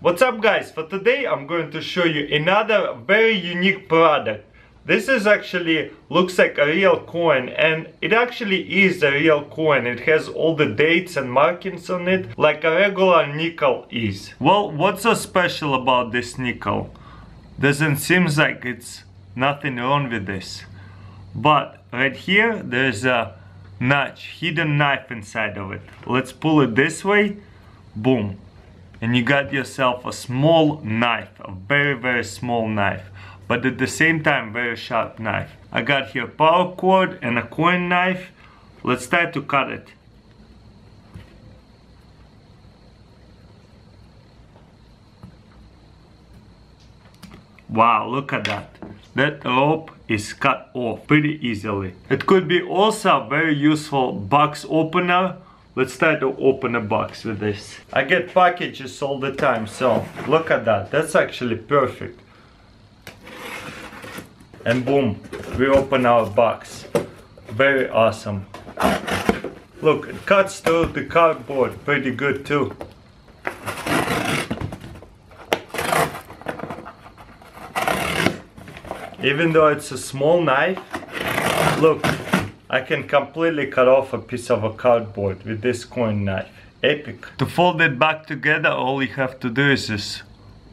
What's up guys, for today I'm going to show you another very unique product. This is actually looks like a real coin, and it actually is a real coin. It has all the dates and markings on it like a regular nickel is. Well, what's so special about this nickel? Doesn't seem like it's nothing wrong with this. But right here there's a notch, hidden knife inside of it. Let's pull it this way. Boom. And you got yourself a small knife, a very small knife, but at the same time very sharp knife. I got here power cord and a coin knife. Let's try to cut it. Wow, look at that. That rope is cut off pretty easily. It could be also a very useful box opener. Let's try to open a box with this. I get packages all the time, so look at that. That's actually perfect. And boom, we open our box. Very awesome. Look, it cuts through the cardboard pretty good too. Even though it's a small knife, look, I can completely cut off a piece of a cardboard with this coin knife. Epic. To fold it back together, all you have to do is just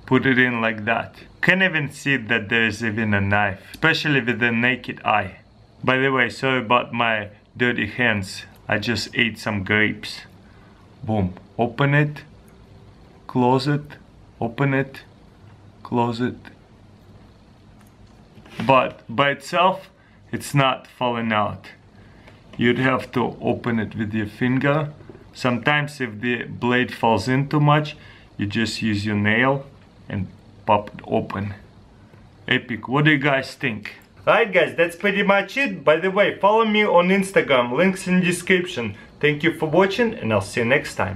put it in like that. Can't even see that there is even a knife, especially with the naked eye. By the way, sorry about my dirty hands. I just ate some grapes. Boom. Open it, close it, open it, close it. But by itself, it's not falling out. You'd have to open it with your finger. Sometimes if the blade falls in too much, you just use your nail and pop it open. Epic. What do you guys think? Alright guys, that's pretty much it. By the way, follow me on Instagram, links in description. Thank you for watching and I'll see you next time.